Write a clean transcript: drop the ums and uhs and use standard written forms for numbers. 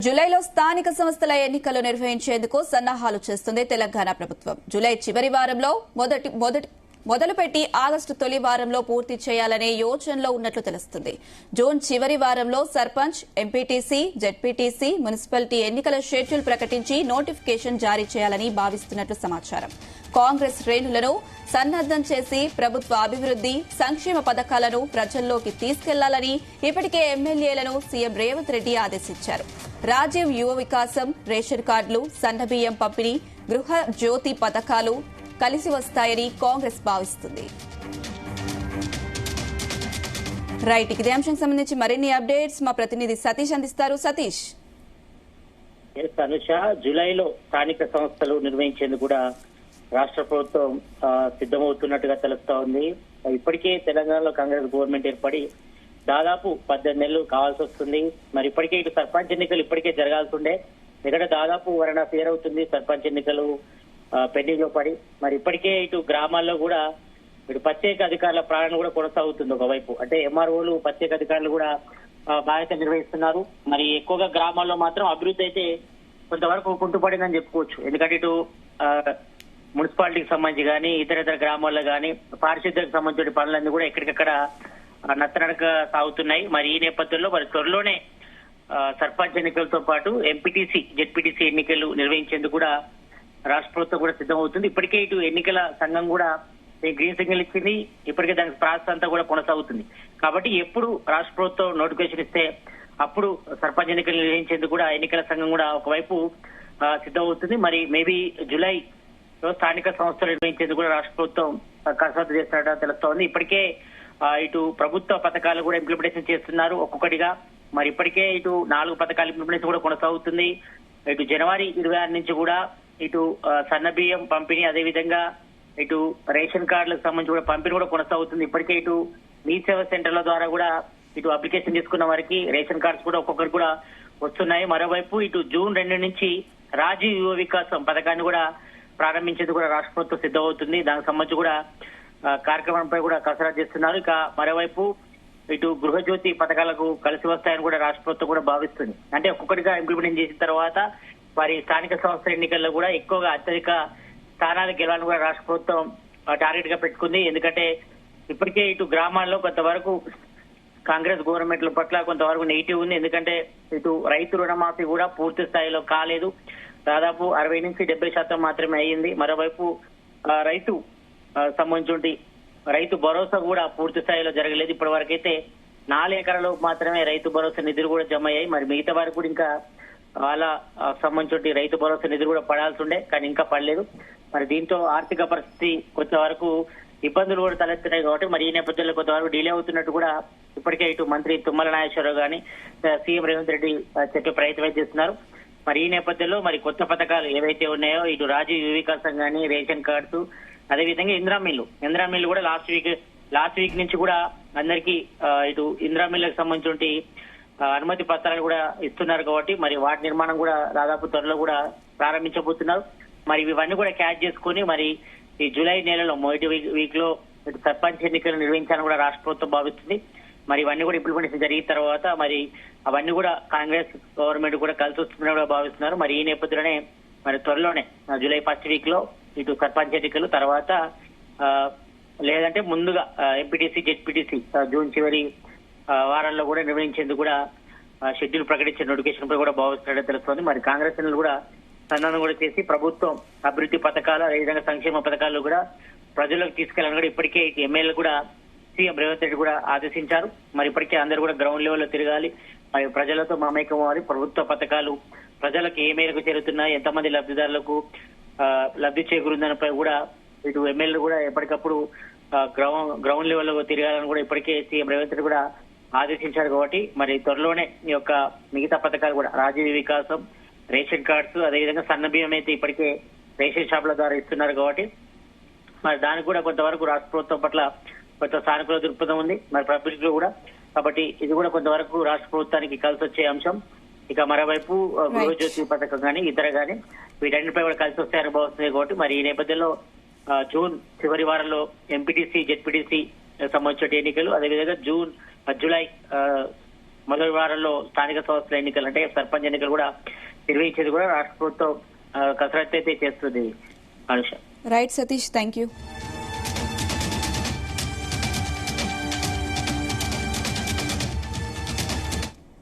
జూలైలో స్థానిక సంస్థల ఎన్నికలు నిర్వహించేందుకు సన్నాహాలు చేస్తుంది తెలంగాణ ప్రభుత్వం. జూలై చివరి వారంలో మొదలుపెట్టి ఆగస్టు తొలి వారంలో పూర్తి చేయాలనే యోచనలో ఉన్నట్లు తెలుస్తుంది. జూన్ చివరి వారంలో సర్పంచ్, ఎంపీటీసీ, జెడ్పీటీసీ, మున్సిపాలిటీ ఎన్నికల షెడ్యూల్ ప్రకటించి నోటిఫికేషన్ జారీ చేయాలని భావిస్తున్నట్లు సమాచారం. కాంగ్రెస్ శ్రేణులను సన్నద్దం చేసి ప్రభుత్వ అభివృద్ది, సంక్షేమ పథకాలను ప్రజల్లోకి తీసుకెళ్లాలని ఇప్పటికే ఎమ్మెల్యేలను సీఎం రేవంత్ రెడ్డి ఆదేశించారు. రాజీవ్ యువ వికాసం, రేషన్ కార్డులు, సన్నబియ్యం పంపిణీ, గృహ జ్యోతి పథకాలు కలిసి వస్తాయని కాంగ్రెస్ భావిస్తుంది. రైట్, ఇదే అంశానికి సంబంధించి మరిన్ని అప్డేట్స్ మా ప్రతినిధి సతీష్ అందిస్తారు. సతీష్. అనుష, జూలైలో స్థానిక సంస్థలు నిర్వహించేందుకు కూడా రాష్ట్ర ప్రభుత్వం సిద్ధమవుతున్నట్టుగా తెలుస్తా ఉంది. ఇప్పటికే తెలంగాణలో కాంగ్రెస్ గవర్నమెంట్ ఏర్పడి దాదాపు 18 నెలలు కావాల్సి వస్తుంది. మరి ఇప్పటికే ఇటు సర్పంచ్ ఎన్నికలు ఇప్పటికే జరగాల్సి ఉండే, ఇక్కడ దాదాపు 1.5 year అవుతుంది సర్పంచ్ ఎన్నికలు పెండింగ్ లో పడి. మరి ఇప్పటికే ఇటు గ్రామాల్లో కూడా ఇటు ప్రత్యేక అధికారుల ప్రాణం కూడా కొనసాగుతుంది. ఒకవైపు అంటే ఎంఆర్ఓలు, ప్రత్యేక అధికారులు కూడా బాధ్యత నిర్వహిస్తున్నారు. మరి ఎక్కువగా గ్రామాల్లో మాత్రం అభివృద్ధి అయితే కొంతవరకు కుంటుపడిందని చెప్పుకోవచ్చు. ఎందుకంటే ఇటు మున్సిపాలిటీకి సంబంధించి కానీ ఇతర గ్రామాల్లో కానీ పారిశుద్ధ్యానికి సంబంధించిన పనులన్నీ కూడా ఎక్కడికక్కడ నత్తనడక సాగుతున్నాయి. మరి ఈ నేపథ్యంలో మరి త్వరలోనే సర్పంచ్ ఎన్నికలతో పాటు ఎంపీటీసీ, జెడ్పీటీసీ ఎన్నికలు నిర్వహించేందుకు కూడా రాష్ట్ర ప్రభుత్వం కూడా సిద్ధమవుతుంది. ఇప్పటికే ఇటు ఎన్నికల సంఘం కూడా గ్రీన్ సిగ్నల్ ఇచ్చింది. ఇప్పటికే దానికి ప్రాసెస్ అంతా కూడా కొనసాగుతుంది. కాబట్టి ఎప్పుడు రాష్ట్ర ప్రభుత్వం నోటిఫికేషన్ ఇస్తే అప్పుడు సర్పంచ్ ఎన్నికలు నిర్వహించేందుకు కూడా ఎన్నికల సంఘం కూడా ఒకవైపు సిద్ధమవుతుంది. మరి మేబీ జూలైలో స్థానిక సంస్థలు నిర్వహించేందుకు కూడా రాష్ట్ర ప్రభుత్వం కసరత్తు చేస్తున్నట్టు తెలుస్తోంది. ఇప్పటికే ఇటు ప్రభుత్వ పథకాలు కూడా ఇంప్లిమెంటేషన్ చేస్తున్నారు ఒక్కొక్కటిగా. మరి ఇప్పటికే ఇటు 4 పథకాల ఇంప్లిమెంటేషన్ కూడా కొనసాగుతుంది. ఇటు జనవరి 26 నుంచి కూడా ఇటు సన్నబియ్యం పంపిణీ, అదేవిధంగా ఇటు రేషన్ కార్డులకు సంబంధించి కూడా పంపిణీ కూడా కొనసాగుతుంది. ఇప్పటికే ఇటు మీ సేవా సెంటర్ల ద్వారా కూడా ఇటు అప్లికేషన్ తీసుకున్న వారికి రేషన్ కార్డ్స్ కూడా ఒక్కొక్కరికి కూడా వస్తున్నాయి. మరోవైపు ఇటు జూన్ 2 నుంచి రాజీవ్ యువ వికాసం పథకాన్ని కూడా ప్రారంభించేందుకు కూడా రాష్ట్ర ప్రభుత్వం సిద్ధమవుతుంది. దానికి సంబంధించి కూడా కార్యక్రమంపై కూడా కసరత్తు చేస్తున్నారు. ఇక మరోవైపు ఇటు గృహజ్యోతి పథకాలకు కలిసి వస్తాయని కూడా రాష్ట్ర ప్రభుత్వం కూడా భావిస్తుంది. అంటే ఒక్కొక్కటిగా ఇంప్లిమెంట్ చేసిన తర్వాత వారి స్థానిక సంస్థల ఎన్నికల్లో కూడా ఎక్కువగా అత్యధిక స్థానాలు గెలవాలని కూడా రాష్ట్ర ప్రభుత్వం టార్గెట్ గా పెట్టుకుంది. ఎందుకంటే ఇప్పటికే ఇటు గ్రామాల్లో కొంతవరకు కాంగ్రెస్ గవర్నమెంట్ పట్ల కొంతవరకు నెగిటివ్ ఉంది. ఎందుకంటే ఇటు రైతు రుణమాఫీ కూడా పూర్తి స్థాయిలో కాలేదు. దాదాపు 60 నుంచి 70% మాత్రమే అయ్యింది. మరోవైపు రైతు సంబంధించి రైతు భరోసా కూడా పూర్తి స్థాయిలో జరగలేదు. ఇప్పటి వరకైతే 4 ఎకరాలు మాత్రమే రైతు భరోసా నిధులు కూడా జమ అయ్యాయి. మరి మిగతా వారికి కూడా ఇంకా వాళ్ళ సంబంధించి రైతు భరోసా నిధులు కూడా పడాల్సి ఉండే, కానీ ఇంకా పడలేదు. మరి దీంతో ఆర్థిక పరిస్థితి కొంతవరకు ఇబ్బందులు కూడా తలెత్తున్నాయి. కాబట్టి మరి ఈ నేపథ్యంలో కొంతవరకు డిలే అవుతున్నట్టు కూడా ఇప్పటికే ఇటు మంత్రి తుమ్మల నాగేశ్వరరావు గాని సీఎం రేవంత్ రెడ్డి చెప్పే ప్రయత్నం చేస్తున్నారు. మరి ఈ నేపథ్యంలో మరి కొత్త పథకాలు ఏవైతే ఉన్నాయో ఇటు రాజీవ్ యువ వికాసం కానీ, రేషన్ కార్డ్స్, అదేవిధంగా ఇందిరా మిల్లు కూడా లాస్ట్ వీక్ నుంచి కూడా అందరికీ ఇటు ఇందిరా మిల్లుకు సంబంధించి అనుమతి పత్రాలు కూడా ఇస్తున్నారు. కాబట్టి మరి వాటి నిర్మాణం కూడా దాదాపు త్వరలో కూడా ప్రారంభించబోతున్నారు. మరి ఇవన్నీ కూడా క్యాచ్ చేసుకుని మరి ఈ జూలై నెలలో మొదటి వీక్ లో ఇటు సర్పంచ్ ఎన్నికలు నిర్వహించాలని కూడా రాష్ట్ర ప్రభుత్వం భావిస్తుంది. మరి ఇవన్నీ కూడా ఇంప్లిమెంటేషన్ జరిగిన తర్వాత మరి అవన్నీ కూడా కాంగ్రెస్ గవర్నమెంట్ కూడా కలిసి వస్తుందని కూడా భావిస్తున్నారు. మరి ఈ నేపథ్యంలోనే మరి త్వరలోనే జూలై 1st week లో ఇటు సర్పంచ్ ఎన్నికలు, తర్వాత లేదంటే ముందుగా ఎంపీటీసీ, జెడ్పీటీసీ జూన్ చివరి వారాల్లో కూడా నిర్వహించేందుకు కూడా షెడ్యూల్ ప్రకటించే నోటిఫికేషన్ పై కూడా భావిస్తున్నట్టు తెలుస్తోంది. మరి కాంగ్రెస్ శ్రేణులు కూడా సన్నాహం కూడా చేసి ప్రభుత్వం అభివృద్ధి పథకాలు, అదేవిధంగా సంక్షేమ పథకాలు కూడా ప్రజల్లోకి తీసుకెళ్లాలని కూడా ఇప్పటికే ఎమ్మెల్యేలు కూడా సీఎం రేవంత్ రెడ్డి కూడా ఆదేశించారు. మరి ఇప్పటికే అందరూ కూడా గ్రౌండ్ లెవెల్లో తిరగాలి, మరి ప్రజలతో మమేకం అవ్వాలి. ప్రభుత్వ పథకాలు ప్రజలకు ఏ మేరకు చేరుతున్నాయి, ఎంతమంది లబ్ధిదారులకు లబ్ధి చేకూరుందనిపై కూడా ఇటు ఎమ్మెల్యేలు కూడా ఎప్పటికప్పుడు గ్రౌండ్ లెవెల్లో తిరగాలని కూడా ఇప్పటికే సీఎం రేవంత్ రెడ్డి కూడా ఆదేశించారు. కాబట్టి మరి త్వరలోనే ఈ యొక్క మిగతా పథకాలు కూడా రాజీవ్ వికాసం, రేషన్ కార్డ్స్, అదేవిధంగా సన్నబియ్యం అయితే ఇప్పటికే రేషన్ షాపుల ద్వారా ఇస్తున్నారు. కాబట్టి మరి దానికి కూడా కొంతవరకు రాష్ట్ర ప్రభుత్వం పట్ల కొంత సానుకూల దృక్పథం ఉంది మరి పబ్లిక్ లో కూడా. కాబట్టి ఇది కూడా కొంతవరకు రాష్ట్ర ప్రభుత్వానికి కలిసి వచ్చే అంశం. ఇక మరోవైపు గృహజ్యోతి పథకం కానీ ఇతర కానీ వీటన్నిటిపై కూడా కలిసి వస్తాయని భావిస్తుంది. కాబట్టి మరి ఈ నేపథ్యంలో జూన్ చివరి వారంలో ఎంపీటీసీ, జెడ్పీటీసీ సంబంధించిన ఎన్నికలు, అదేవిధంగా జూలై మొదటి వారంలో స్థానిక సంస్థల ఎన్నికలు అంటే సర్పంచ్ ఎన్నికలు కూడా నిర్వహించేది కూడా రాష్ట్ర ప్రభుత్వం కసరత్తు అయితే చేస్తుంది. Anusha. Right Satish, thank you.